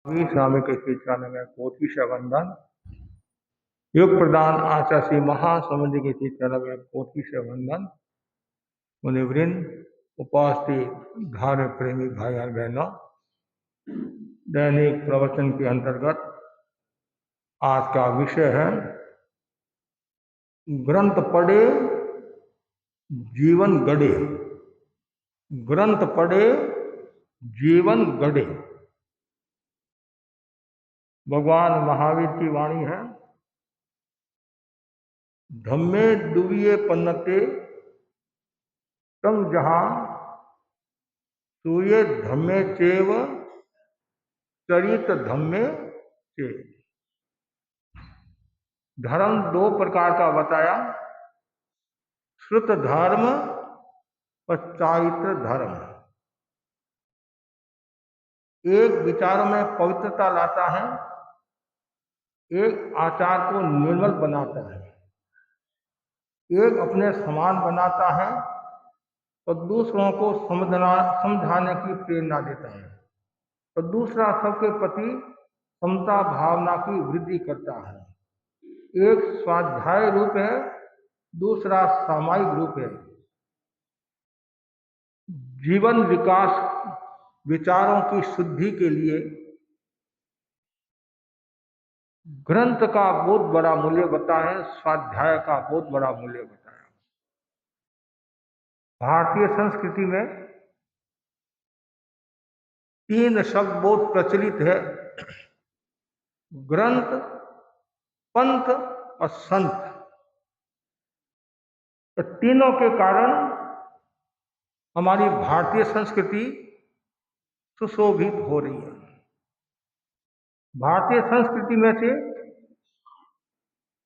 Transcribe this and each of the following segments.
स्वामी के शीर्षान में कोटि से वंदन। युग प्रदान आचार्य महासमुद्र के शीर्षान में कोटि से वंदन। मुनिवृंद, उपस्थित धार्य प्रेमी भाई और बहनों, दैनिक प्रवचन के अंतर्गत आज का विषय है ग्रंथ पढ़े जीवन गढ़े। ग्रंथ पढ़े जीवन गढ़े। भगवान महावीर की वाणी है, धम्मे दुविये पन्नते तम जहां सूये धम्मे चेव चरित धम्मे चे। धर्म दो प्रकार का बताया, श्रुत धर्म और चारित्र धर्म। एक विचारों में पवित्रता लाता है, एक आचार को निर्मल बनाता है, एक अपने समान बनाता है और दूसरों को समझाने की प्रेरणा देता है, और दूसरा सबके प्रति समता भावना की वृद्धि करता है। एक स्वाध्याय रूप है, दूसरा सामायिक रूप है। जीवन विकास विचारों की शुद्धि के लिए ग्रंथ का बहुत बड़ा मूल्य बताया है, स्वाध्याय का बहुत बड़ा मूल्य बताया। भारतीय संस्कृति में तीन शब्द बहुत प्रचलित है, ग्रंथ, पंथ और संत। तो तीनों के कारण हमारी भारतीय संस्कृति सुशोभित हो रही है। भारतीय संस्कृति में से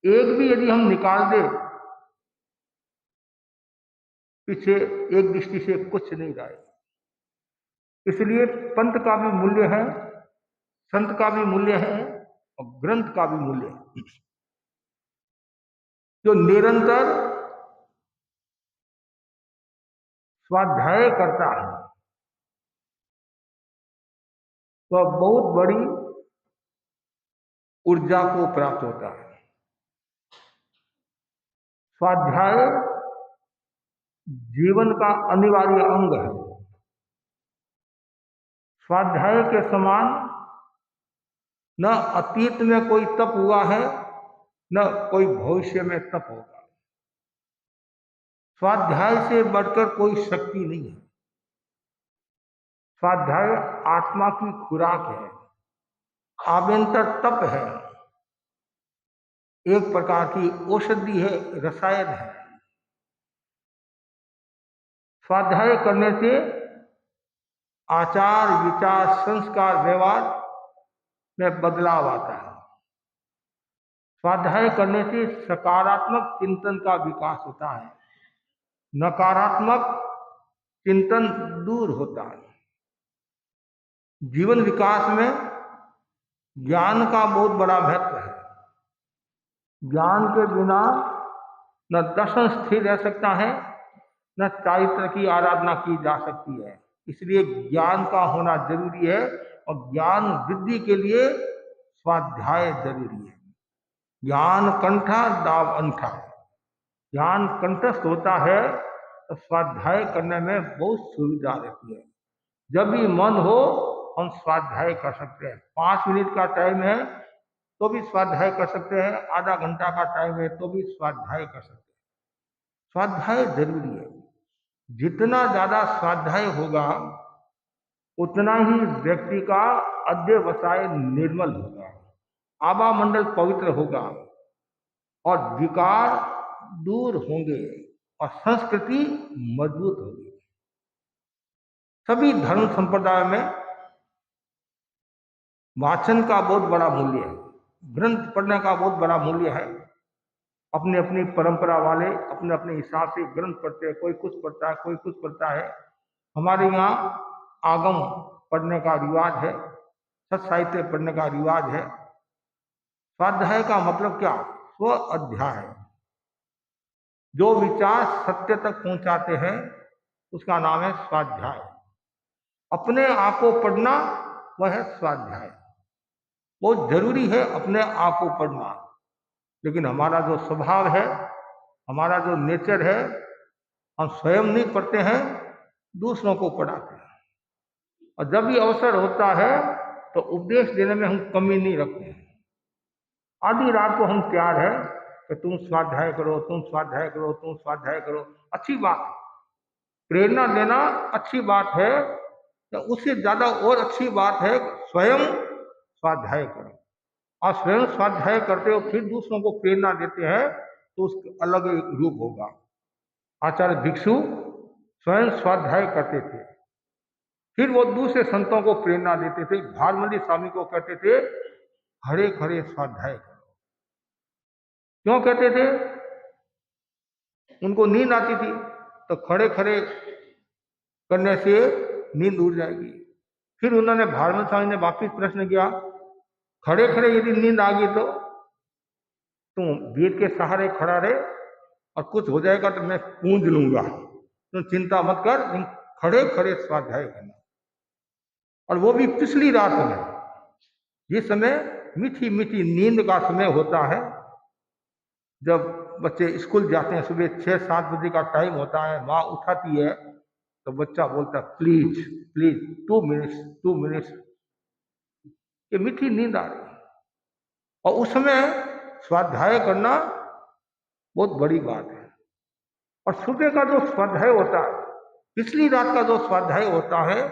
एक भी यदि हम निकाल दें, पीछे एक दृष्टि से कुछ नहीं रहा है। इसलिए पंथ का भी मूल्य है, संत का भी मूल्य है और ग्रंथ का भी मूल्य है। जो निरंतर स्वाध्याय करता है तो बहुत बड़ी ऊर्जा को प्राप्त होता है। स्वाध्याय जीवन का अनिवार्य अंग है। स्वाध्याय के समान न अतीत में कोई तप हुआ है, न कोई भविष्य में तप होगा। स्वाध्याय से बढ़कर कोई शक्ति नहीं है। स्वाध्याय आत्मा की खुराक है, आभ्यंतर तप है, एक प्रकार की औषधि है, रसायन है। स्वाध्याय करने से आचार विचार संस्कार व्यवहार में बदलाव आता है। स्वाध्याय करने से सकारात्मक चिंतन का विकास होता है, नकारात्मक चिंतन दूर होता है। जीवन विकास में ज्ञान का बहुत बड़ा महत्व है। ज्ञान के बिना न दर्शन स्थिर रह सकता है, न चारित्र की आराधना की जा सकती है। इसलिए ज्ञान का होना जरूरी है और ज्ञान वृद्धि के लिए स्वाध्याय जरूरी है। ज्ञान कंठा दाव अंठा। ज्ञान कंठस्थ होता है तो स्वाध्याय करने में बहुत सुविधा रहती है। जब भी मन हो हम स्वाध्याय कर सकते हैं। 5 मिनट का टाइम है तो भी स्वाध्याय कर सकते हैं, आधा घंटा का टाइम है तो भी स्वाध्याय कर सकते हैं। स्वाध्याय जरूरी है। जितना ज्यादा स्वाध्याय होगा उतना ही व्यक्ति का अध्यवसाय निर्मल होगा, आभा पवित्र होगा और विकार दूर होंगे और संस्कृति मजबूत होगी। सभी धर्म संप्रदाय में वाचन का बहुत बड़ा मूल्य है, ग्रंथ पढ़ने का बहुत बड़ा मूल्य है। अपनी अपनी परंपरा वाले अपने अपने हिसाब से ग्रंथ पढ़ते हैं, कोई कुछ पढ़ता है, कोई कुछ पढ़ता है। हमारे यहाँ आगम पढ़ने का रिवाज है, सत साहित्य पढ़ने का रिवाज है। स्वाध्याय का मतलब क्या? स्व अध्याय। जो विचार सत्य तक पहुंचाते हैं उसका नाम है स्वाध्याय। अपने आप को पढ़ना वह है स्वाध्याय। बहुत जरूरी है अपने आप को पढ़ना, लेकिन हमारा जो स्वभाव है, हमारा जो नेचर है, हम स्वयं नहीं पढ़ते हैं, दूसरों को पढ़ाते हैं। और जब भी अवसर होता है तो उपदेश देने में हम कमी नहीं रखते हैं। आधी रात को हम तैयार है कि तुम स्वाध्याय करो, तुम स्वाध्याय करो, तुम स्वाध्याय करो। अच्छी बात है, प्रेरणा देना अच्छी बात है, तो उससे ज्यादा और अच्छी बात है स्वयं स्वाध्याय करो। और स्वयं स्वाध्याय करते हो फिर दूसरों को प्रेरणा देते हैं तो उसका अलग एक रूप होगा। आचार्य भिक्षु स्वयं स्वाध्याय करते थे, फिर वो दूसरे संतों को प्रेरणा देते थे। भारमंडी स्वामी को कहते थे हरे खरे स्वाध्याय करो। क्यों कहते थे? उनको नींद आती थी, तो खड़े खड़े करने से नींद उड़ जाएगी। फिर उन्होंने भारमंडी स्वामी ने वापिस प्रश्न किया, खड़े खड़े यदि नींद आ गई तो तुम वीर के सहारे खड़ा रहे और कुछ हो जाएगा तो मैं पूंज लूंगा, तुम चिंता मत कर, तुम खड़े खड़े स्वाध्याय करना। और वो भी पिछली रात में, जिस समय मीठी मीठी नींद का समय होता है, जब बच्चे स्कूल जाते हैं, सुबह 6-7 बजे का टाइम होता है, माँ उठाती है तो बच्चा बोलता है प्लीज प्लीज 2 मिनट्स 2 मिनट्स, ये मीठी नींद आ रही है। और उस समय स्वाध्याय करना बहुत बड़ी बात है। और सुबह का जो स्वाध्याय होता है, पिछली रात का जो स्वाध्याय होता है,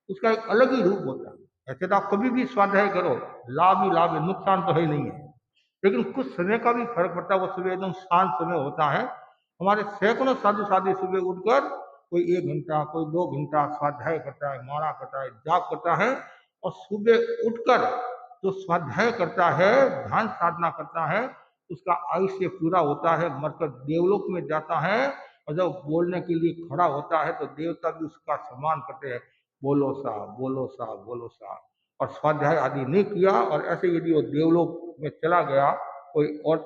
उसका एक अलग ही रूप होता है। ऐसे तो आप कभी भी स्वाध्याय करो, लाभ ही लाभ है, नुकसान तो है नहीं है, लेकिन कुछ समय का भी फर्क पड़ता है। वो सुबह एकदम शांत समय होता है। हमारे सैकड़ों साधु साधु सुबह उठकर कोई 1 घंटा, कोई 2 घंटा स्वाध्याय करता है, माणा करता है, जाप करता है। और सुबह उठकर जो स्वाध्याय करता है, ध्यान साधना करता है, उसका आयुष्य पूरा होता है, मरकर देवलोक में जाता है। और जब बोलने के लिए खड़ा होता है तो देवता भी उसका सम्मान करते हैं, बोलो सा बोलो सा बोलो सा। और स्वाध्याय आदि नहीं किया और ऐसे यदि वो देवलोक में चला गया, कोई और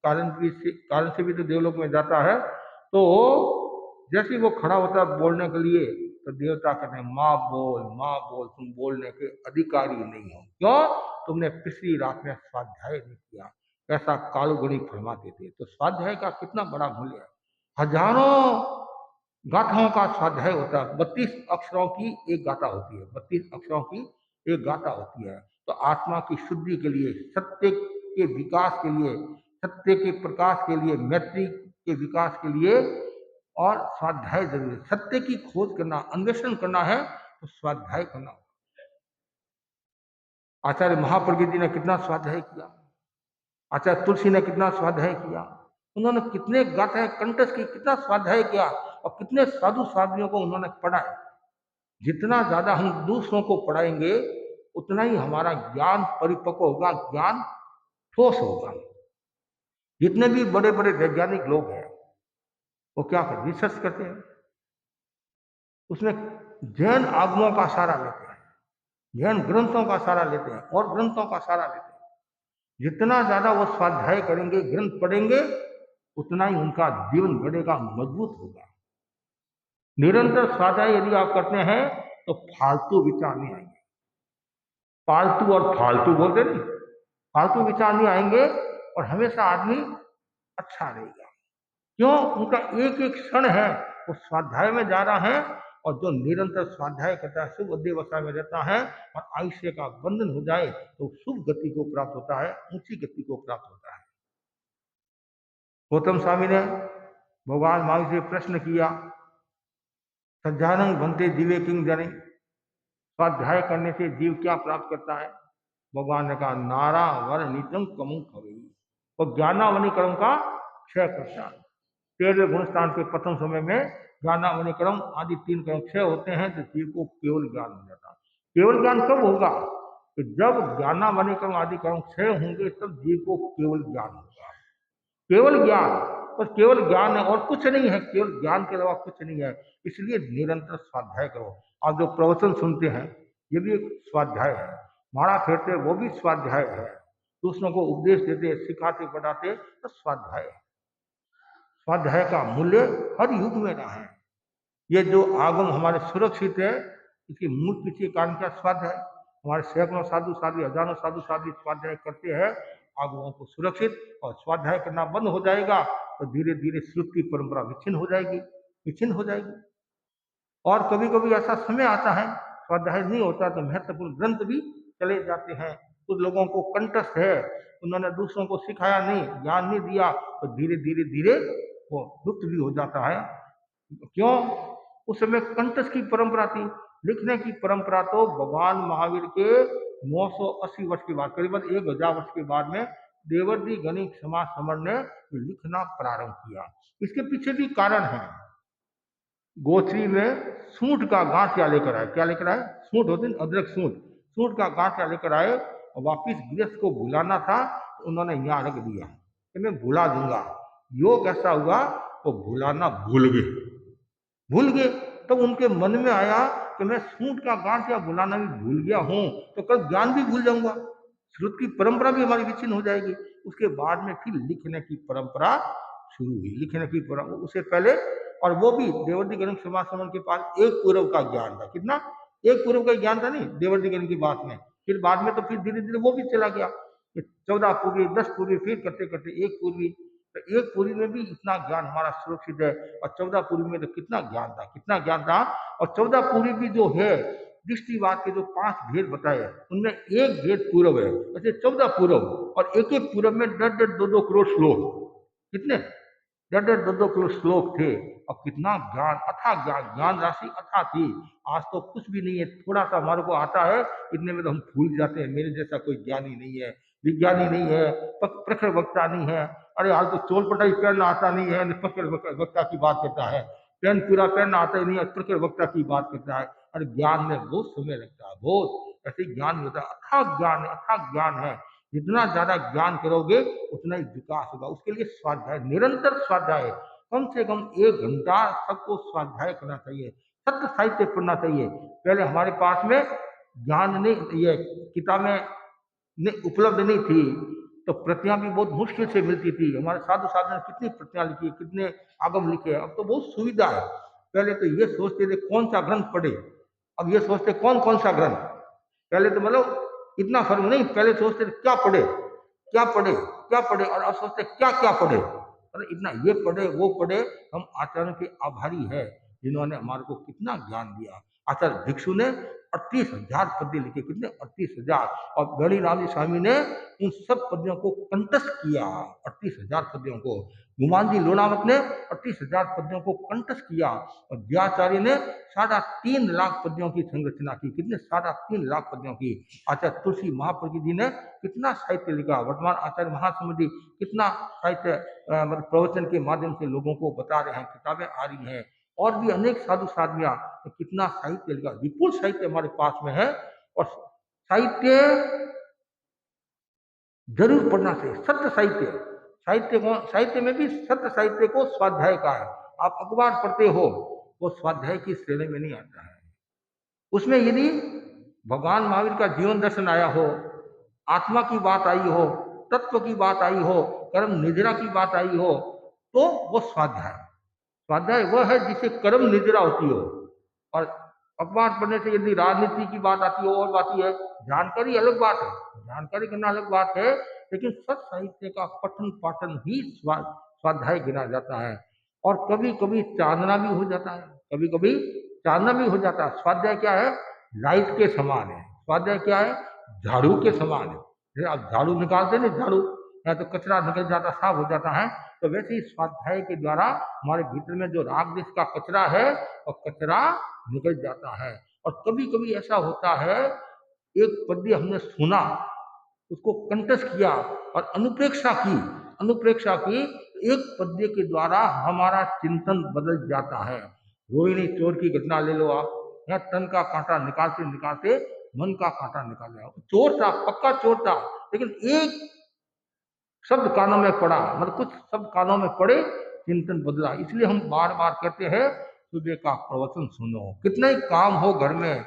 कारण से भी तो देवलोक में जाता है, तो जैसे ही वो खड़ा होता है बोलने के लिए, तो देवता कहते हैं माँ बोल, तुम बोलने के अधिकारी नहीं हो। क्यों? तुमने पिछली रात में स्वाध्याय नहीं किया। ऐसा कालगुणी फरमाते थे। तो स्वाध्याय का कितना बड़ा मूल्य है। हजारों गाथाओं का स्वाध्याय होता है। 32 अक्षरों की एक गाथा होती है, 32 अक्षरों की एक गाथा होती है। तो आत्मा की शुद्धि के लिए, सत्य के विकास के लिए, सत्य के प्रकाश के लिए, मैत्री के विकास के लिए और स्वाध्याय जरूरी है। सत्य की खोज करना, अन्वेषण करना है तो स्वाध्याय करना होगा। आचार्य महाप्रज्ञ जी ने कितना स्वाध्याय किया, आचार्य तुलसी ने कितना स्वाध्याय किया, उन्होंने कितने गाथे कंठस्थ की, कितना स्वाध्याय किया और कितने साधु साधुओं को उन्होंने पढ़ाया। जितना ज्यादा हम दूसरों को पढ़ाएंगे उतना ही हमारा ज्ञान परिपक्व होगा, ज्ञान ठोस होगा। जितने भी बड़े बड़े वैज्ञानिक लोग हैं वो क्या करते, रिसर्च करते हैं, उसमें जैन आगमों का सहारा लेते हैं, जैन ग्रंथों का सहारा लेते हैं और ग्रंथों का सहारा लेते हैं। जितना ज्यादा वो स्वाध्याय करेंगे, ग्रंथ पढ़ेंगे, उतना ही उनका जीवन बढ़ेगा, मजबूत होगा। निरंतर स्वाध्याय यदि आप करते हैं तो फालतू विचार नहीं आएंगे। पालतू और फालतू बोलते नहीं, फालतू विचार नहीं आएंगे और हमेशा आदमी अच्छा रहेगा। क्यों? उनका एक एक क्षण है वो स्वाध्याय में जा रहा है। और जो निरंतर स्वाध्याय करता है, शुभ अध्यवसाय में रहता है और आयुष्य का बंधन हो जाए तो शुभ गति को प्राप्त होता है, ऊंची गति को प्राप्त होता है। गौतम स्वामी ने भगवान महावीर से प्रश्न किया, सज्जानंग बनते जीवे किंग जने, स्वाध्याय करने से जीव क्या प्राप्त करता है? भगवान ने कहा नारा वर नितम कमु खवे, और ज्ञानावनी कर्म का क्षय करता है। 13वें गुण स्थान के प्रथम समय में ज्ञानावनी कर्म आदि 3 कर्म क्षय होते हैं तो जीव को केवल ज्ञान हो जाता है। केवल ज्ञान कब होगा? तो जब ज्ञानावनी कर्म आदि कर्म क्षय होंगे तब जीव को केवल ज्ञान होगा। केवल ज्ञान, और केवल ज्ञान है और कुछ नहीं है, केवल ज्ञान के अलावा कुछ नहीं है। इसलिए निरंतर स्वाध्याय करो। आप जो प्रवचन सुनते हैं ये भी एक स्वाध्याय है, माड़ा फेरते वो भी स्वाध्याय है, दूसरों को उपदेश देते, सिखाते, पढ़ाते तो स्वाध्याय है। स्वाध्याय का मूल्य हर युग में रहा है। ये जो आगम हमारे सुरक्षित है, इसके मूल पीछे कारण क्या? स्वाध्याय। हमारे सैकड़ों साधु साध्वी, हजारों साधु साध्वी स्वाध्याय करते हैं, आप लोगों को सुरक्षित। और स्वाध्याय करना बंद हो जाएगा तो धीरे धीरे श्रुत की परंपरा विच्छिन्न हो जाएगी, विच्छिन्न हो जाएगी। और कभी कभी ऐसा समय आता है स्वाध्याय नहीं होता तो महत्वपूर्ण ग्रंथ भी चले जाते हैं। कुछ लोगों को कंठस्थ है, उन्होंने दूसरों को सिखाया नहीं, ज्ञान नहीं दिया, तो धीरे धीरे धीरे वो लुप्त भी हो जाता है। क्यों? उस समय कंठस्थ की परंपरा थी, लिखने की परंपरा तो भगवान महावीर के 980 वर्ष के बाद, करीबन 1000 वर्ष के बाद में देवर्षि गणित समाज समर ने लिखना प्रारंभ किया। इसके पीछे भी कारण है। गोत्री में सूंठ का गांठिया लेकर आए। क्या लेकर आए? सूंठ होते हैं, अदरक सूंठ, सूंठ का गांठिया लेकर आए और वापिस गृहस्थ को भुलाना था तो उन्होंने यहाँ रख दिया कि मैं भुला दूंगा। योग ऐसा हुआ वो भुलाना भूल गए, भूल गए। तब तो उनके मन में आया कि मैं सूंठ का गांठिया भुलाना भी भूल गया हूं तो कल ज्ञान भी भूल जाऊंगा, श्रुत की परंपरा भी हमारी विच्छिन्न हो जाएगी। उसके बाद में फिर लिखने की परंपरा शुरू हुई, लिखने की परंपरा। उससे पहले, और वो भी देवर्षि गणित समाज समर के पास एक पूर्व का ज्ञान था। कितना? एक पूर्व का ज्ञान था नहीं देवर्षि गणित की बात में। फिर बाद में तो फिर धीरे धीरे वो भी चला गया, 14 पूर्वी, 10 पूर्वी, फिर करते करते एक पूर्वी। तो एक पूर्वी में भी इतना ज्ञान हमारा सुरक्षित है, और 14 पूर्वी में तो कितना ज्ञान था, कितना ज्ञान था। और 14 पूर्वी भी जो है, दृष्टिवाद के जो 5 भेद बताए उनमें एक भेद पूर्व है, ऐसे 14 पूर्व, और एक एक पूर्व में 10-10, 2-2 करोड़ श्लोक। कितने? 10-10, 2-2 करोड़ श्लोक थे। और कितना ज्ञान, अथा ज्ञान, ज्ञान राशि अथा थी। आज तो कुछ भी नहीं है, थोड़ा सा हमारे को आता है, इतने में तो हम भूल जाते हैं। मेरे जैसा कोई ज्ञानी नहीं है, विज्ञानी नहीं है, प्रखर वक्ता नहीं है। अरे आज तो चोल पटाई पहनना आता नहीं है, प्रखर वक्ता की बात करता है। पेन पूरा पहनना आता ही नहीं है, प्रखर वक्ता की बात करता है। अरे ज्ञान में बहुत समय लगता है, बहुत ऐसे ज्ञान होता है। अथाह ज्ञान है, अथाह ज्ञान है। जितना ज्यादा ज्ञान करोगे उतना ही विकास होगा। उसके लिए स्वाध्याय, निरंतर स्वाध्याय, कम से कम 1 घंटा सबको स्वाध्याय करना चाहिए, सत्य साहित्य पढ़ना चाहिए। पहले हमारे पास में ज्ञान नहीं, ये किताबें उपलब्ध नहीं थी, तो प्रतियां भी बहुत मुश्किल से मिलती थी। हमारे साधु साधु ने कितनी प्रतियां लिखी, कितने आगम लिखे। अब तो बहुत सुविधा है। पहले तो ये सोचते थे कौन सा ग्रंथ पढ़े, अब ये सोचते कौन कौन सा ग्रंथ। पहले तो मतलब इतना फर्क नहीं, पहले सोचते थे क्या पढ़े, क्या पढ़े, क्या पढ़े, और अब सोचते क्या क्या पढ़े। अरे इतना ये पढ़े वो पढ़े। हम आचार्यों के आभारी है जिन्होंने हमारे को कितना ज्ञान दिया। आचार्य भिक्षु ने 38,000 पद्य लिखे, कितने? 38,000। और गणिराम जी स्वामी ने उन सब पद्यों को कंठस्थ किया, 38,000 पद्यों को। गुमान जी लोनावत ने 38,000 पद्यों को कंठस्थ किया। और व्याचार्य ने 3.5 लाख पद्यों की संरचना की। कितने? 3.5 लाख पद्यों की। आचार्य तुलसी महाप्रभु जी ने कितना साहित्य लिखा। वर्तमान आचार्य महासमुद्री कितना साहित्य मतलब प्रवचन के माध्यम से लोगों को बता रहे हैं, किताबें आ रही हैं। और भी अनेक साधु साध्वियां तो कितना साहित्य लिखा, विपुल साहित्य हमारे पास में है। और साहित्य जरूर पढ़ना चाहिए, सत्य साहित्य। साहित्य को, साहित्य में भी सत्य साहित्य को स्वाध्याय का है। आप अखबार पढ़ते हो, वो स्वाध्याय की श्रेणी में नहीं आता है। उसमें यदि भगवान महावीर का जीवन दर्शन आया हो, आत्मा की बात आई हो, तत्व की बात आई हो, कर्म निद्रा की बात आई हो, तो वो स्वाध्याय। स्वाध्याय वह है जिसे कर्म निद्रा होती हो। और अखबार पढ़ने से यदि राजनीति की बात आती हो और बात है, जानकारी अलग बात है, जानकारी करना अलग बात है, लेकिन सत्य साहित्य का पठन पाठन ही स्वाध्याय गिना जाता है। और कभी कभी चांदना भी हो जाता है, कभी कभी चांदना भी हो जाता है। स्वाध्याय क्या है? लाइट के समान है। स्वाध्याय क्या है? झाड़ू के समान है। जैसे आप झाड़ू निकालते नहीं, झाड़ू या तो कचरा निकल जाता, साफ हो जाता है, तो वैसे ही स्वाध्याय के द्वारा हमारे भीतर में जो राग द्वेष का कचरा है और कचरा निकल जाता है। और कभी कभी ऐसा होता है, एक पद्य हमने सुना, उसको कंठस्थ किया और अनुप्रेक्षा की, अनुप्रेक्षा की, एक पद्य के द्वारा हमारा चिंतन बदल जाता है। रोहिणी चोर की घटना ले लो आप, यहाँ तन का कांटा निकालते निकालते मन का कांटा निकाल गया। चोर था, पक्का चोर था, लेकिन एक शब्द कानों में पड़ा, मतलब कुछ शब्द कानों में पड़े, चिंतन बदला। इसलिए हम बार बार कहते हैं सुबह का प्रवचन सुनो। कितने ही काम हो घर में,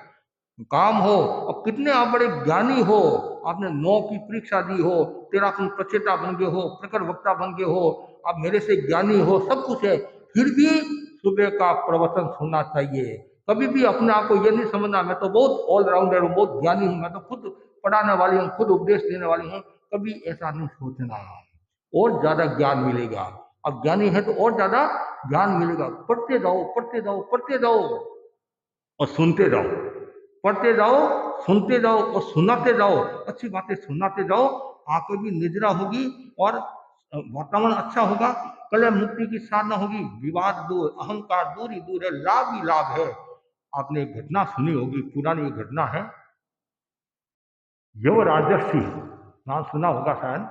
काम हो, और कितने आप बड़े ज्ञानी हो, आपने 9 की परीक्षा दी हो, तेरा तुम प्रचेता बन गए हो, प्रखर वक्ता बन गए हो, आप मेरे से ज्ञानी हो, सब कुछ है, फिर भी सुबह का प्रवचन सुनना चाहिए। कभी भी अपने आप को ये नहीं समझना मैं तो बहुत ऑलराउंडर हूँ, बहुत ज्ञानी हूँ, मैं तो खुद पढ़ाने वाली हूँ, खुद उपदेश देने वाली हूँ। कभी ऐसा नहीं सोचना, और ज्यादा ज्ञान मिलेगा। अब ज्ञानी है तो और ज्यादा ज्ञान मिलेगा। पढ़ते जाओ, पढ़ते जाओ, पढ़ते जाओ और सुनते जाओ, पढ़ते जाओ, सुनते जाओ और सुनाते जाओ, अच्छी बातें सुनाते जाओ। आंखें भी निद्रा होगी और वातावरण अच्छा होगा, कलह मुक्ति की साधना होगी, विवाद दूर, अहंकार दूर ही दूर है, लाभ ही लाभ है। आपने एक घटना सुनी होगी, पुरानी एक घटना है, यव राजर्षि, नाम सुना होगा शायद।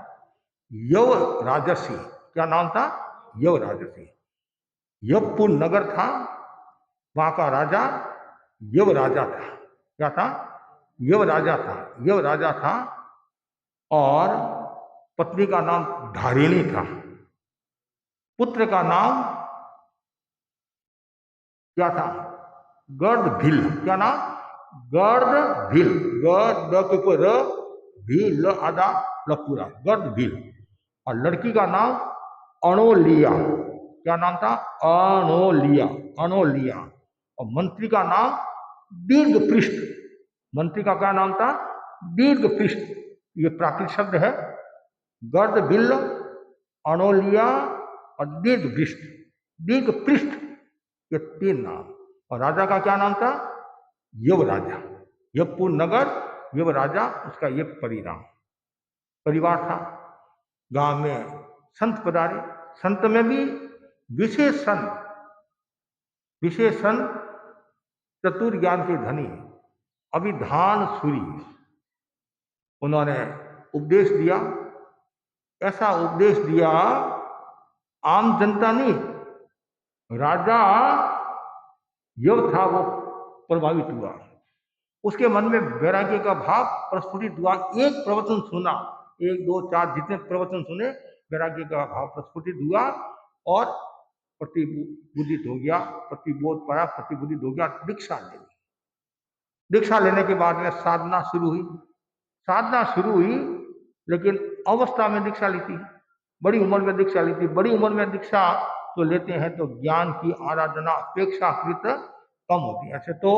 यव राजर्षि, क्या नाम था? यव राजर्षि। यवपुर नगर था, वहां का राजा यव राजा था। क्या था? यव राजा था। यव राजा था और पत्नी का नाम धारिणी था। पुत्र का नाम क्या था? गर्दभिल। क्या नाम? गर्दभिल। गर्द के ऊपर भी ल आधा लपूरा, गर्दभिल। और लड़की का नाम अणोलिया। क्या नाम था? अणोलिया, अणोलिया। और मंत्री का नाम दीर्घ पृष्ठ। मंत्री का क्या नाम था? दीर्घ पृष्ठ। ये प्राकृत शब्द है। गर्द बिल, अणोलिया और दीर्घ पृष्ठ। दीर्घ पृष्ठ, ये तीन नाम। और राजा का क्या नाम था? यव राजा। यवपुर नगर, यव राजा, उसका ये परिवार था। गांव में संत पधारे। संत में भी विशेष संत चतुर ज्ञान के धनी अभिधान सूरी, उन्होंने उपदेश दिया। ऐसा उपदेश दिया, आम जनता नहीं, राजा यव था वो प्रभावित हुआ। उसके मन में वैराग्य का भाव प्रस्फुटित हुआ। एक प्रवचन सुना, 1, 2, 4 जितने प्रवचन सुने, वैराग्य का भाव प्रस्फुटित हुआ और प्रतिबुद्धित हो गया, प्रतिबोध पाया, प्रतिबुद्धित हो गया। दीक्षा ले ली। दीक्षा लेने के बाद में साधना शुरू हुई, लेकिन अवस्था में दीक्षा ली थी, बड़ी उम्र में दीक्षा ली थी। बड़ी उम्र में दीक्षा तो लेते हैं तो ज्ञान की आराधना अपेक्षाकृत कम होती है। ऐसे तो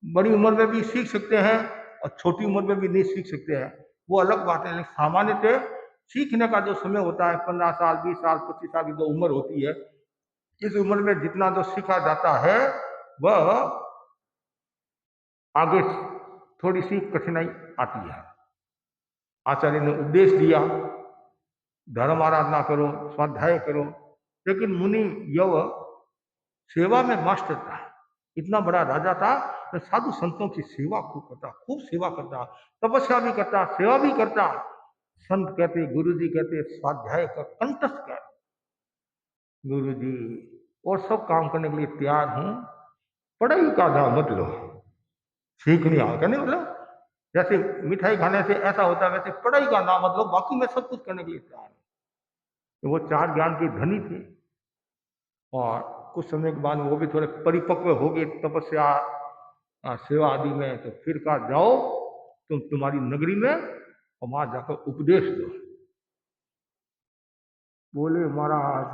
बड़ी उम्र में भी सीख सकते हैं और छोटी उम्र में भी नहीं सीख सकते हैं, वो अलग बात है। लेकिन सामान्यतः सीखने का जो समय होता है 15 साल, 20 साल, 25 साल की जो उम्र होती है, इस उम्र में जितना जो सीखा जाता है वह आगे थोड़ी सी कठिनाई आती है। आचार्य ने उपदेश दिया, धर्म आराधना करो, स्वाध्याय करो, लेकिन मुनि यव सेवा में मस्त था। इतना बड़ा राजा था, तो साधु संतों की सेवा खूब करता, खूब सेवा करता, तपस्या भी करता, सेवा भी करता। संत कहते, गुरु जी कहते, स्वाध्याय का कंठस्थ कर, गुरु जी और सब काम करने के लिए तैयार हूं, पढ़ाई का नाम मत लो। सीखनी आ कहने मतलब जैसे मिठाई खाने से ऐसा होता है, वैसे पढ़ाई का नाम मत लो, बाकी मैं सब कुछ करने के लिए तैयार हूं। तो वो 4 ज्ञान के धनी थे और कुछ समय के बाद वो भी थोड़े परिपक्व हो गए तपस्या सेवा आदि में। तो फिर कहा, जाओ तुम तुम्हारी नगरी में और वहां जाकर उपदेश दो। बोले, महाराज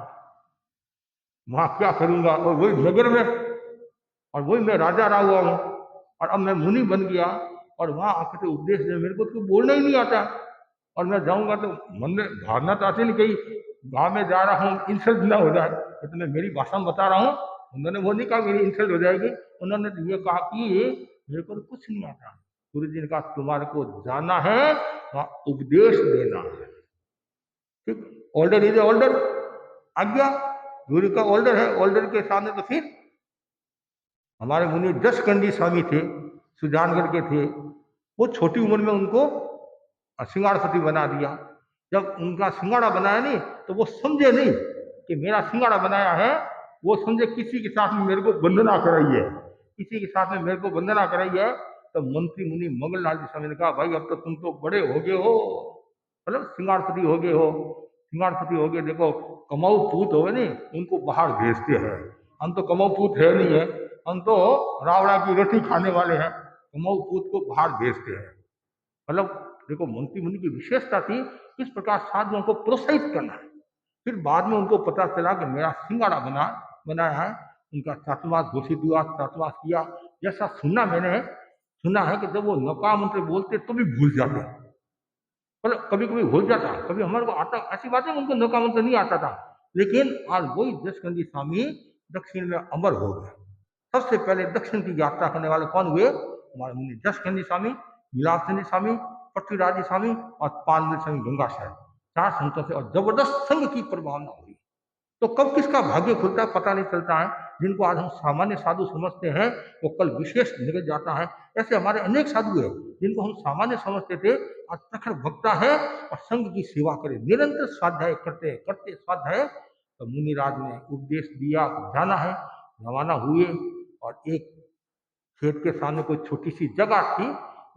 वहां क्या करूंगा, और वही नगर में, और वही मैं राजा रहा हुआ हूं, और अब मैं मुनि बन गया और वहां आकर के उपदेश दे, मेरे को तो बोलना ही नहीं आता। और मैं जाऊंगा तो मन में भावना तो आती नहीं, कहीं गांव में जा रहा हूँ इंसल्ट ना हो जाए, तो मैं मेरी भाषा में बता रहा हूँ। उन्होंने वो नहीं कहा मेरी इंसल्ट हो जाएगी, उन्होंने ये कहा कि मेरे को तो कुछ नहीं आता। गुरु जी ने कहा, तुम्हारे को जाना है, वहां उपदेश देना है। ठीक, ऑर्डर इज ऑर्डर, आज्ञा गुरु का ऑर्डर है। ऑर्डर के सामने तो फिर हमारे मुनि जसकंडी स्वामी थे, सुजानगढ़ के थे, वो छोटी उम्र में उनको सिंगाड़पति बना दिया। जब उनका सिंगाड़ा बनाया नहीं तो वो समझे नहीं कि मेरा सिंगाड़ा बनाया है, वो समझे किसी के साथ में मेरे को वंदना कराई है, किसी के साथ में मेरे को वंदना कराई है। तो मंत्री मुनि मंगललाल जी स्वामी ने कहा, भाई अब तो तुम तो बड़े हो गए हो, मतलब सिंगाड़पति हो गए हो, सिंगाड़पति हो गए, देखो कमाऊ पूत हो नहीं, उनको बाहर भेजते हैं। हम तो कमाऊ पूत है नहीं है, हम तो रावड़ा की रोटी खाने वाले हैं, कमाऊ पूत को बाहर भेजते हैं। मतलब देखो मंत्री मुनि की विशेषता थी इस प्रकार साधुओं को प्रोत्साहित करना है। फिर बाद में उनको पता चला कि मेरा सिंगाड़ा बनाया है, उनका छात्रावास घोषित हुआ, छात्रावास किया। जैसा मैंने सुना है कि जब वो नौका मंत्र बोलते तो भी भूल जाते, मतलब कभी कभी भूल जाता, कभी हमारे को आता। ऐसी बात है उनको नौका मंत्र नहीं आता था, लेकिन आज वही दशकंदी स्वामी दक्षिण में अमर हो गए। सबसे पहले दक्षिण की यात्रा करने वाले कौन हुए? हमारे मुनि दशकंदी स्वामी, नीलाचंदी स्वामी, पृथ्वीराज स्वामी और पालदेव स्वामी गंगाशय, 4 संतों से और जबरदस्त संघ की प्रभावना हुई। तो कब किसका भाग्य खुलता है पता नहीं चलता है। जिनको आज हम सामान्य साधु समझते हैं वो कल विशेष निकल जाता है। ऐसे हमारे अनेक साधु हैं जिनको हम सामान्य समझते थे, आज प्रखर भक्ता है और संघ की सेवा करे, निरंतर स्वाध्याय करते करते स्वाध्याय। तो मुनिराज ने उपदेश दिया, जाना है, रवाना हुए। और एक खेत के सामने कोई छोटी सी जगह थी,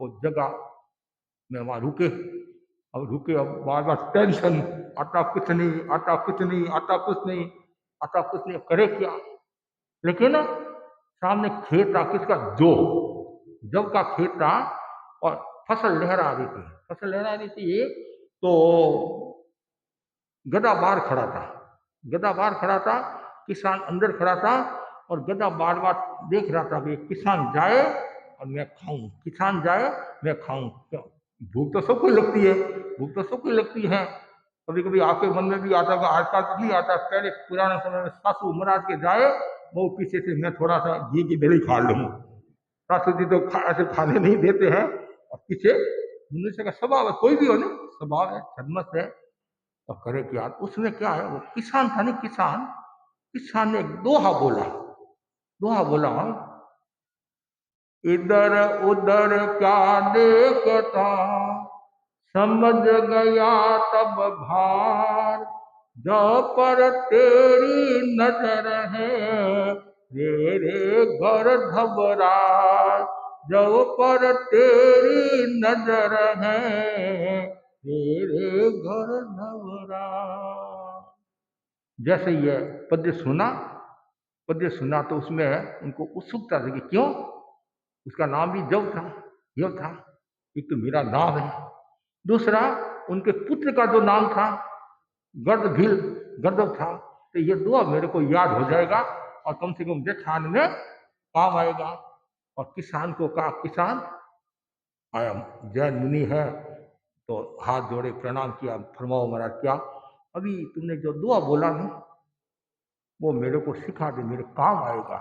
वो जगह में वहां रुके। अब बार बार टेंशन, आता कुछ नहीं, आता कुछ नहीं, आता कुछ नहीं, आता कुछ नहीं, करे क्या। लेकिन सामने खेत था, किसका? जब का खेत था और फसल लहरा रही थी। फसल लहरा रही थी तो गधा बाहर खड़ा था, गधा बाहर खड़ा था, किसान अंदर खड़ा था और गधा बार बार देख रहा था कि किसान जाए और मैं खाऊं, किसान जाए मैं खाऊं। भूख तो सबको लगती है, भूख तो सबको लगती है। कभी कभी आपके मन में भी आता होगा, आजकल तो नहीं आता, पहले पुराने समय में सासू महाराज के जाए, वो पीछे से मैं थोड़ा सा घी की बेली खा लूँ। सासू जी तो ऐसे खाने नहीं देते हैं, और पीछे मनुष्य का स्वभाव है, कोई भी हो नहीं, स्वभाव है, छदमस्त है। तो करे क्या? उसमें क्या है, वो किसान था नहीं, किसान, किसान ने एक दोहा बोला, दोहा बोला, इधर उधर क्या देखता, समझ गया तब भार, जो पर तेरी नजर है रे रे घर घबरा, जो पर तेरी नजर है रे रे घर घबरा। जैसे ये पद्य सुना तो उसमें उनको उत्सुकता थी कि क्यों, उसका नाम भी जब था, यव था। एक तो मेरा नाम है, दूसरा उनके पुत्र का जो नाम था गर्दभील, गर्दभ था। तो ये दुआ मेरे को याद हो जाएगा और कम से कम जेठान में काम आएगा। और किसान को कहा, किसान आया जैन मुनि है, तो हाथ जोड़े प्रणाम किया, फरमाओ महाराज क्या? अभी तुमने जो दुआ बोला ना वो मेरे को सिखा दे, मेरे काम आएगा।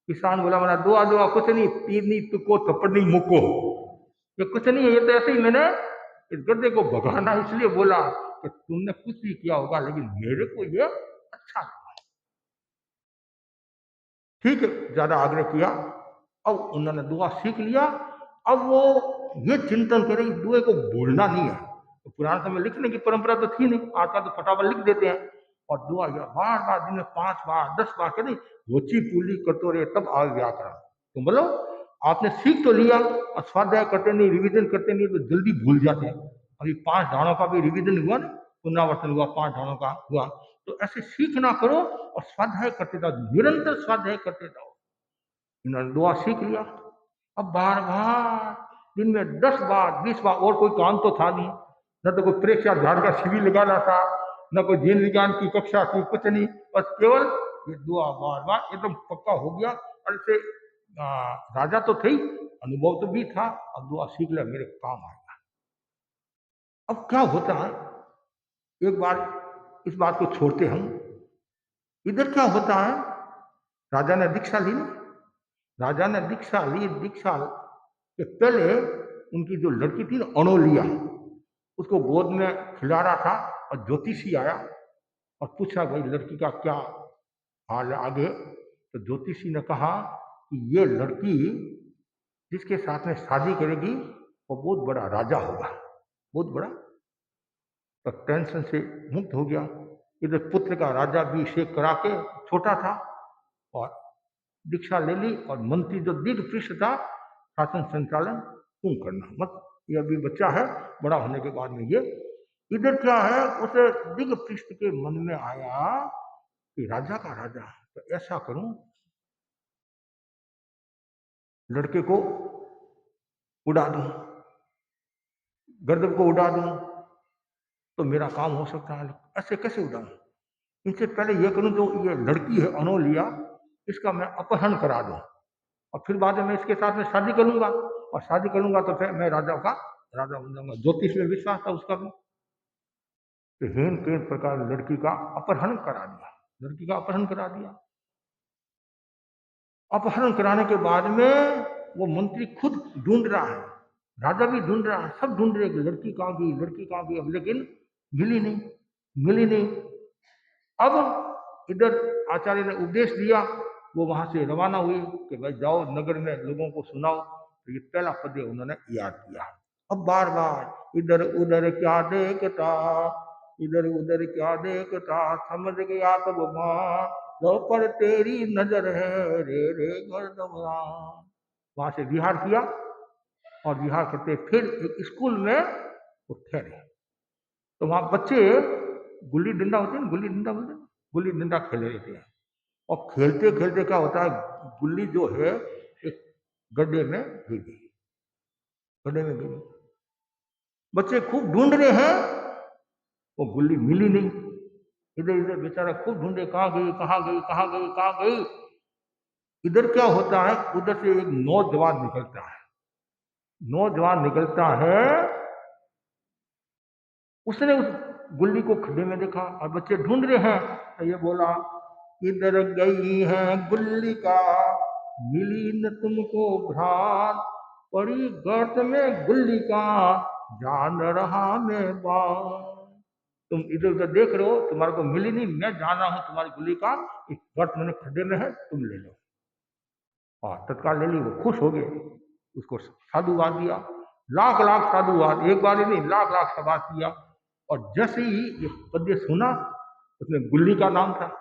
किसान बोला, मेरा दुआ दुआ कुछ नहीं, तीरनी तुको थप्पड़ी मुको, ये कुछ नहीं है, ये तो ऐसे ही मैंने इस गद्दे को भगाना इसलिए बोला कि तुमने कुछ भी किया होगा, लेकिन मेरे को ये अच्छा लगा। ठीक है, ज्यादा आग्रह किया। अब उन्होंने दुआ सीख लिया। अब वो ये चिंतन करे दुए को भूलना नहीं है। तो पुराने समय लिखने की परंपरा तो थी नहीं, आजकल तो फटाफट लिख देते हैं। और दुआ या बार बार दिन में 5 बार 10 बार कहते होची पूली कटोरे तब आ व्याकरण। तो बोलो आपने सीख तो लिया और स्वाध्याय करते नहीं, रिविजन करते नहीं, तो जल्दी भूल जाते हैं। अभी 5 ढाणों का भी रिविजन हुआ ना, पुनरावर्तन हुआ, 5 ढाणों का हुआ। तो ऐसे सीखना करो और स्वाध्याय करते जाओ, निरंतर स्वाध्याय करते जाओ। इन्होंने दुआ सीख लिया। अब बार बार दिन में 10 बार 20 बार, और कोई काम तो था नहीं, न तो कोई परीक्षा झाड़ का शिविर लगाना था, न कोई जीन विज्ञान की कक्षा थी, कुछ नहीं, बस केवल ये दुआ बार बार एकदम पक्का हो गया। और इसे राजा तो थे, अनुभव तो भी था, अब दुआ सीख लिया, मेरे काम आएगा। अब क्या होता है, एक बार इस बात को छोड़ते हम, इधर क्या होता है, राजा ने दीक्षा ली ना, राजा ने दीक्षा ली। दीक्षा के पहले उनकी जो लड़की थी ना अनोलिया, उसको गोद में खिला रहा था और ज्योतिषी आया और पूछा, भाई लड़की का क्या हाल है आगे? तो ज्योतिषी ने कहा कि ये लड़की जिसके साथ में शादी करेगी वो बहुत बड़ा राजा होगा, बहुत बड़ा। तो टेंशन से मुक्त हो गया। इधर पुत्र का राज्य भी अभिषेक करा के, छोटा था, और दीक्षा ले ली। और मंत्री जो दिग पृष्ठ था, शासन संचालन तुम करना, मत ये अभी बच्चा है, बड़ा होने के बाद में ये। इधर क्या है, उसे दिग पृष्ठ के मन में आया कि राजा का राजा, तो ऐसा करूं लड़के को उड़ा दूं, गर्दभ को उड़ा दूं तो मेरा काम हो सकता है। ऐसे कैसे उड़ाऊं? इनसे पहले ये करूं, जो ये लड़की है अनोलिया, इसका मैं अपहरण करा दूं और फिर बाद में मैं इसके साथ में शादी करूंगा, और शादी करूंगा तो फिर मैं राजा बन जाऊंगा। ज्योतिष में विश्वास था उसका भी। तो हेन टेन प्रकार लड़की का अपहरण करा दिया, लड़की का अपहरण करा दिया। अपहरण कराने के बाद में वो मंत्री खुद ढूंढ रहा है, राजा भी ढूंढ रहा है, सब ढूंढ रहे कि लड़की कहाँ गई, लड़की कहाँ गई। अब लेकिन मिली नहीं, मिली नहीं। अब इधर आचार्य ने उपदेश दिया, वो वहां से रवाना हुए कि भाई जाओ नगर में लोगों को सुनाओ। तो ये पहला पद्य उन्होंने याद किया। अब बार बार इधर उधर क्या देखता, इधर उधर क्या देखता, समझ गया तब मां लो पर तेरी नजर है रे रे गर्दवा। वहां से विहार किया, और विहार करते फिर एक स्कूल में वो ठहरे। तो वहां बच्चे गुल्ली डंडा होते हैं, गुल्ली डंडा बोलते हैं, गुल्ली डंडा खेल रहे थे। और खेलते खेलते क्या होता है, गुल्ली जो है एक गड्ढे में गिर गई, गड्ढे में गिर गई। बच्चे खूब ढूंढ रहे हैं, वो गुल्ली मिली नहीं। इधर इधर बेचारा खूब ढूंढे, कहाँ गई कहाँ गई कहाँ गई कहाँ गई। इधर क्या होता है, उधर से एक नौजवान निकलता है, नौजवान निकलता है। उसने उस गुल्ली को खड्डे में देखा और बच्चे ढूंढ रहे हैं, तो ये बोला इधर गई है गुल्ली का मिली न तुमको भ्रांत, पड़ी गर्त में गुल्ली का जान रहा मैं बात। तुम इधर उधर देख रहे हो, तुम्हारे को मिली नहीं, मैं जान रहा हूं तुम्हारी गुल्ली का, इस गर्त में खड्डे में है, तुम ले लो। और तत्काल ले ली, वो खुश हो गए, उसको साधुवाद दिया, लाख लाख साधुवाद, एक बार ही नहीं लाख लाख सवाद किया। और जैसे ही ये पद्य सुना, उसमें गुल्ली का नाम था,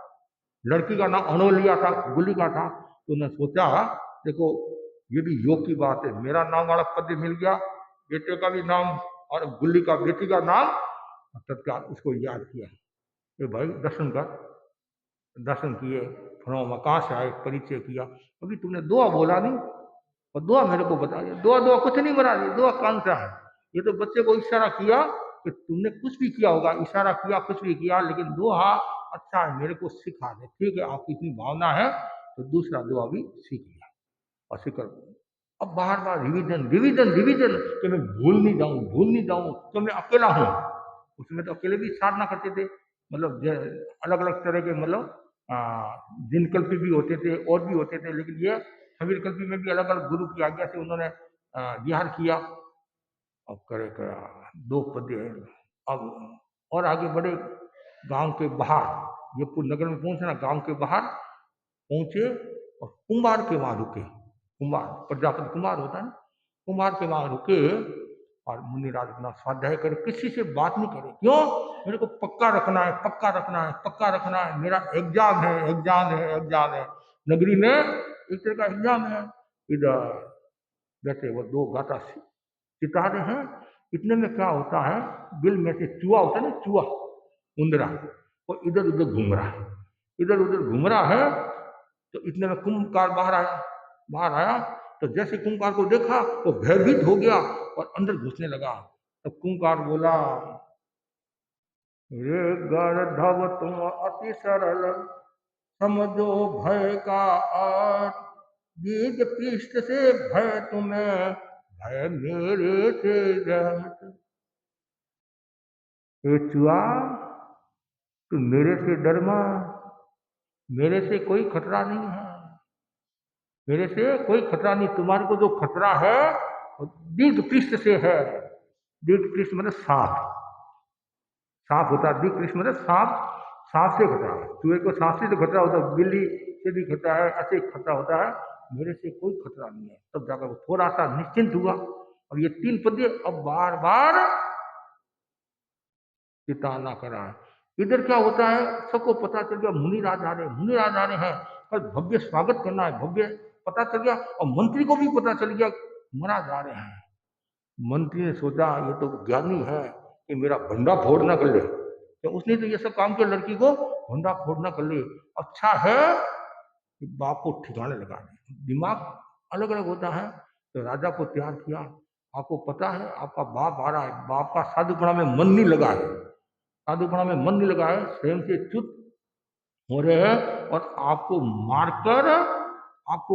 लड़की का नाम अनोलिया था, गुल्ली का था। तो उन्होंने सोचा देखो ये भी योग की बात है, मेरा नाम वाला पद्य मिल गया, बेटे का भी नाम और गुल्ली का बेटी का नाम। तत्काल उसको याद किया कि भाई दर्शन कर, दर्शन किए, फलाना कहाँ से आए, परिचय किया। अभी तुमने दुआ बोला नहीं, और दुआ मेरे को बता दिया, दुआ दुआ कुछ नहीं बना दी, दुआ कौन सा है। ये तो बच्चे को इशारा किया कि तुमने कुछ भी किया होगा, इशारा किया कुछ भी किया, लेकिन दुआ अच्छा है, मेरे को सिखा दे। ठीक है, आपकी इतनी भावना है तो दूसरा दुआ भी सीख लिया और सीख। अब बार बार रिवीजन रिवीजन रिवीजन कि मैं भूल नहीं जाऊं, भूल नहीं जाऊं, तो मैं अकेला हूं। उसमें तो अकेले भी साधना करते थे, मतलब अलग अलग तरह के, मतलब दिन कल्पी भी होते थे और भी होते थे, लेकिन ये समीर कल्पी में भी अलग अलग गुरु की आज्ञा से उन्होंने विहार किया। अब करे करा दो पद्य है। अब और आगे बढ़े, गांव के बाहर, ये नगर में पहुंचे ना, गांव के बाहर पहुंचे और कुम्हार के वहां रुके। कुम्हार, प्रजापति कुम्हार होता है ना, कुम्हार के वहां रुके और मुनिराज अपना स्वाध्याय करे, किसी से बात नहीं करे। क्यों? मेरे को पक्का रखना है, पक्का रखना है, पक्का रखना है, मेरा एग्जाम है, एग्जाम है, एग्जाम है। नगरी में एक तरह का एग्जाम है। इधर बैठे वो दो गाता सितारे हैं। इतने में क्या होता है, बिल में से चूहा होता है ना, चूहा उंदरा, वो इधर उधर घूम रहा है, इधर उधर घूम रहा है। तो इतने में कुंभकार बाहर आया, बाहर आया। तो जैसे कुंभकार को देखा तो भयभीत हो गया और अंदर घुसने लगा। तो कुंभकार बोला, रे गर्धव तुम अति सरल, समझो भय का अर्थ, बीज पृष्ठ से भय तुम्हें, भय मेरे से रहत। ए चुआ, तू मेरे से डर मत, मेरे से कोई खतरा नहीं है, मेरे से कोई खतरा नहीं। तुम्हारे को जो खतरा है वो दीर्घ पृष्ठ से है। दीर्घ पृष्ठ मतलब सांप, सांप होता है दीर्घ पृष्ठ मतलब सांप, सांप से खतरा है। चूहे को सांप से तो खतरा होता है, बिल्ली से भी खतरा है, ऐसे खतरा होता है। मेरे से कोई खतरा नहीं है। तब जाकर वो थोड़ा सा निश्चिंत हुआ। और ये तीन पद्य अब बार बार चिताना करा है। इधर क्या होता है, सबको पता चल गया मुनि राज आ रहे, मुनि राज आ रहे हैं, कल भव्य स्वागत करना है, भव्य पता चल गया। और मंत्री को भी पता चल गया महाराज आ रहे हैं। मंत्री ने सोचा ये तो ज्ञानी है कि मेरा भंडा फोड़ ना कर ले, तो उसने तो ये सब काम किया, लड़की को भंडा फोड़ ना कर ले। अच्छा है कि बाप को ठिकाने लगा दे। दिमाग अलग अलग होता है। तो राजा को तैयार किया। आपको पता है आपका बाप आ रहा है, बाप का साधुपणा में मन नहीं लगा है, साधुपणा में मन नहीं लगा है, स्वयं से च्युत हो रहे हैं और आपको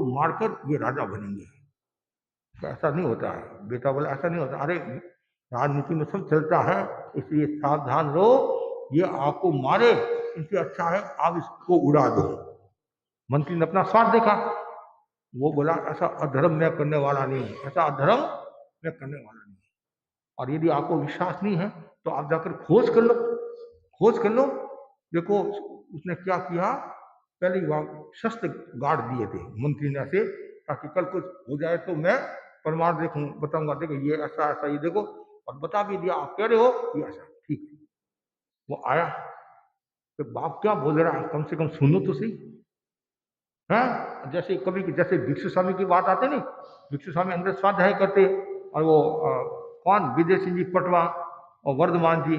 मारकर ये राजा बनेंगे। तो ऐसा नहीं होता है बेटा, बोला ऐसा नहीं होता। अरे राजनीति में सब चलता है, इसलिए सावधान रहो, ये आपको मारे इससे अच्छा है आप इसको उड़ा दो। मंत्री ने अपना स्वार्थ देखा, वो बोला ऐसा अधर्म मैं करने वाला नहीं, ऐसा अधर्म मैं करने वाला नहीं। और यदि आपको विश्वास नहीं है तो आप जाकर खोज कर लो, खोज कर लो। देखो उसने क्या किया, पहले वहां शस्त्र गाड़ दिए थे मंत्री ने ऐसे, ताकि कल कुछ हो जाए तो मैं प्रमाण देखूं, बताऊंगा, देखो ये ऐसा ऐसा, ये देखो, और बता भी दिया आप कह रहे हो ये ऐसा, ठीक है। वो आया तो बाप क्या बोल रहा है कम से कम सुनो तो सही है। जैसे कभी जैसे भिक्षु स्वामी की बात आती नहीं, भिक्षु स्वामी अंदर स्वाध्याय करते, और वो कौन विजय सिंह जी पटवा और वर्धमान जी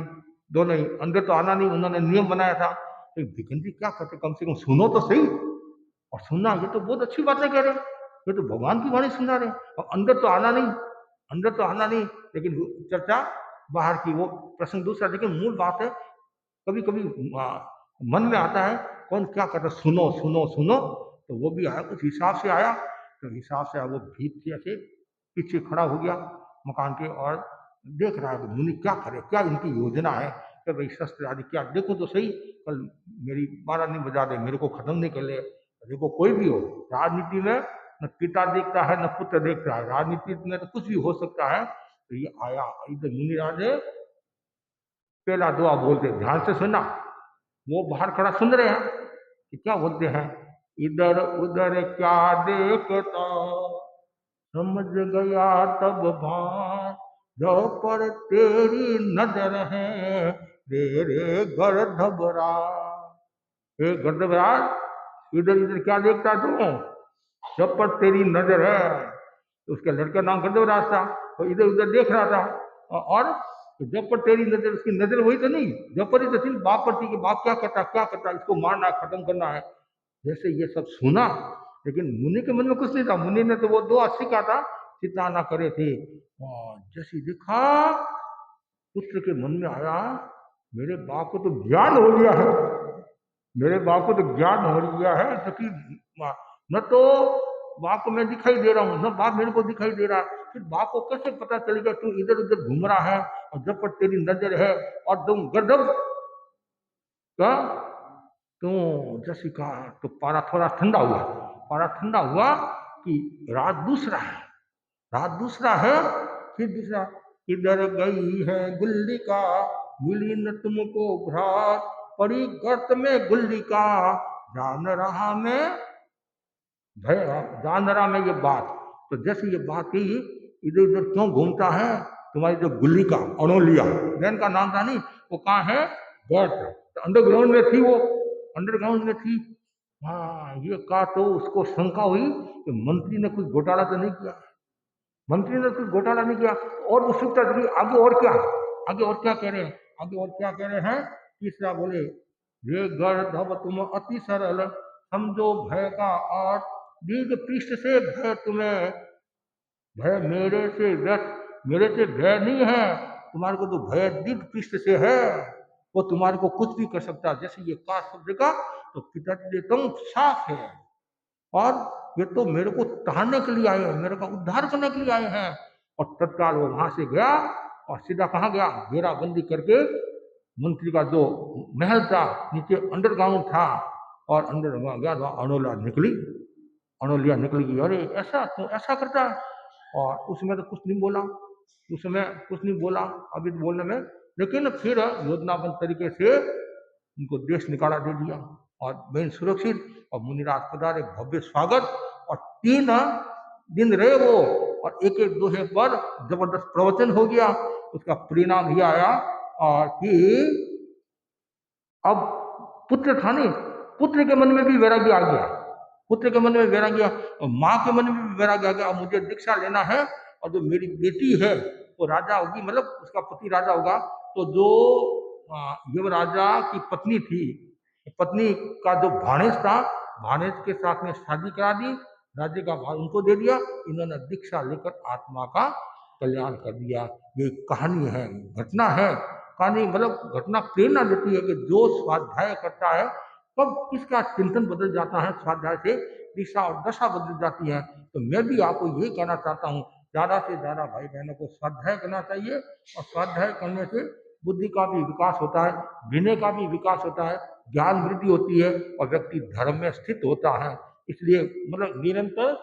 दोनों ही अंदर तो आना नहीं, उन्होंने नियम बनाया था। तो भिखन जी क्या करते, कम से कम सुनो तो सही। और सुनना ये तो बहुत अच्छी बातें कह रहे हैं, ये तो भगवान की वाणी सुना रहे, और अंदर तो आना नहीं, अंदर तो आना नहीं। लेकिन चर्चा बाहर की, वो प्रसंग दूसरा, लेकिन मूल बात है कभी कभी मन में आता है कौन क्या कहता, सुनो सुनो सुनो। तो वो भी आया, कुछ हिसाब से आया, तो हिसाब से वो भीत से ऐसे पीछे खड़ा हो गया मकान के, और देख रहा है कि मुनि क्या करे, क्या इनकी योजना है, कि भाई शस्त्र आदि क्या, देखो तो सही, कल मेरी 12 नहीं बजा दे, मेरे को खत्म नहीं कर ले। देखो कोई भी हो, राजनीति में न पिता देखता है न पुत्र देखता है, राजनीति में तो कुछ भी हो सकता है। तो ये आया इधर मुनिराज है, पहला दुआ बोलते, ध्यान से सुनना, वो बाहर खड़ा सुन रहे हैं कि क्या बोलते हैं, इधर उधर क्या देखता, समझ गया तब भान, जो पर तेरी नजर है तेरे घर धबरा। हे गर्दभराज, इधर इधर क्या देखता तू, जब पर तेरी नजर है। तो उसके लड़के का नाम गर्दभराज था, तो इधर उधर देख रहा था, और जब पर तेरी नजर, उसकी नजर वही तो नहीं, जब पर ही तो सिर्फ बाप पर थी कि बाप क्या करता, इसको मारना खत्म करना है। जैसे ये सब सुना, लेकिन मुनि के मन में कुछ नहीं था, मुनि ने तो वो दुआ सीखा था, चिंता ना करे थे। और जैसे देखा पुत्र के मन में आया, मेरे बाप को तो ज्ञान हो गया है, मेरे बाप को तो ज्ञान हो गया है, क्योंकि न तो बाप को मैं दिखाई दे रहा हूँ, न बाप मेरे को दिखाई दे रहा है, फिर बाप को कैसे पता चलेगा तू इधर उधर घूम रहा है, और जब पर तेरी नजर है, और तुम गर्दभ का। तो जैसे कहा तो पारा थोड़ा ठंडा हुआ, पारा ठंडा हुआ कि रात दूसरा है, रात दूसरा है, फिर दूसरा, इधर गई है गुल्ली का, मिली न तुमको भ्रात, पड़ी गर्त में गुल्ली का, जान रहा मैं भय, जान रहा मैं ये बात। तो जैसे ये बात ही, इधर उधर क्यों घूमता है, तुम्हारी जो गुल्ली का अनोलिया बहन का नाम था नहीं, वो कहाँ है, गर्त, तो अंडरग्राउंड में थी, वो अंडरग्राउंड में थी। हाँ, ये कहा तो उसको शंका हुई कि मंत्री ने कुछ घोटाला तो नहीं किया, मंत्री ने कुछ घोटाला नहीं किया, और उत्सुकता थी आगे और क्या, आगे और क्या कह रहे हैं, आगे और क्या कह रहे हैं। तीसरा बोले, रे गर्दभ तुम अति सरल, समझो भय का आठ, दीर्घ पृष्ठ से भय तुम्हें, भय मेरे से व्यर्थ, मेरे से भय नहीं है, तुम्हारे को तो भय दीर्घ पृष्ठ से है, वो तुम्हारे को कुछ भी कर सकता है। जैसे ये का शब्द का, तो पिताजी तुम साफ है, और ये तो मेरे को तारने के लिए आए हैं, मेरे का उद्धार करने के लिए आए हैं। और तत्काल वो वहां से गया, और सीधा कहाँ गया, घेराबंदी करके मंत्री का जो महल था नीचे अंडरग्राउंड था, और अंदर गया, अनोलिया निकली, अनोलिया निकली कि अरे ऐसा तू ऐसा करता है। और उसमें तो कुछ नहीं बोला, उसमें कुछ नहीं बोला अभी तो बोलने में, लेकिन फिर योजनाबद्ध तरीके से उनको देश निकाला दे दिया, और बहन सुरक्षित, और मुनिराज पधारे, भव्य स्वागत, और 3 दिन रहे वो, और एक एक दोहे पर जबरदस्त प्रवचन हो गया। उसका परिणाम ये आया, और कि अब पुत्र था नहीं, पुत्र के मन में भी वैराग्य आ गया, पुत्र के मन में वैराग्य, और माँ के मन में भी वैराग्य आ गया, मुझे दीक्षा लेना है, और जो मेरी बेटी है वो राजा होगी, मतलब उसका पति राजा होगा। तो जो युवराजा की पत्नी थी, पत्नी का जो भाणेज था, भाणेज के साथ में शादी करा दी, राज्य का भार उनको दे दिया, इन्होंने दीक्षा लेकर आत्मा का कल्याण कर दिया। ये कहानी है, घटना है, कहानी मतलब घटना प्रेरणा देती है कि जो स्वाध्याय करता है कब किसका चिंतन बदल जाता है स्वाध्याय से, दिशा और दशा बदल जाती है। तो मैं भी आपको यही कहना चाहता हूँ, ज़्यादा से ज़्यादा भाई बहनों को स्वाध्याय करना चाहिए, और स्वाध्याय करने से बुद्धि का भी विकास होता है, विनय का भी विकास होता है, ज्ञान वृद्धि होती है, और व्यक्ति धर्म में स्थित होता है। इसलिए मतलब निरंतर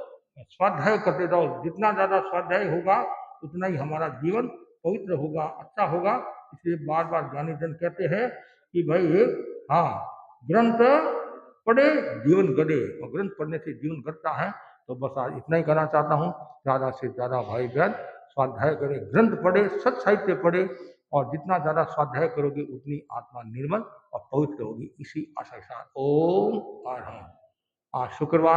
स्वाध्याय करते रहो, जितना ज़्यादा स्वाध्याय होगा उतना ही हमारा जीवन पवित्र होगा, अच्छा होगा। इसलिए बार बार ज्ञानी जन कहते हैं कि भाई हाँ, ग्रंथ पढ़े जीवन गढ़े, और ग्रंथ पढ़ने से जीवन गढ़ता है। तो बस आज इतना ही कहना चाहता हूँ, ज़्यादा से ज़्यादा भाई बहन स्वाध्याय करें, ग्रंथ पढ़े, सत साहित्य पढ़े, और जितना ज़्यादा स्वाध्याय करोगे उतनी आत्मा निर्मल और पवित्र होगी। इसी आशा के साथ ओम। आज शुक्रवार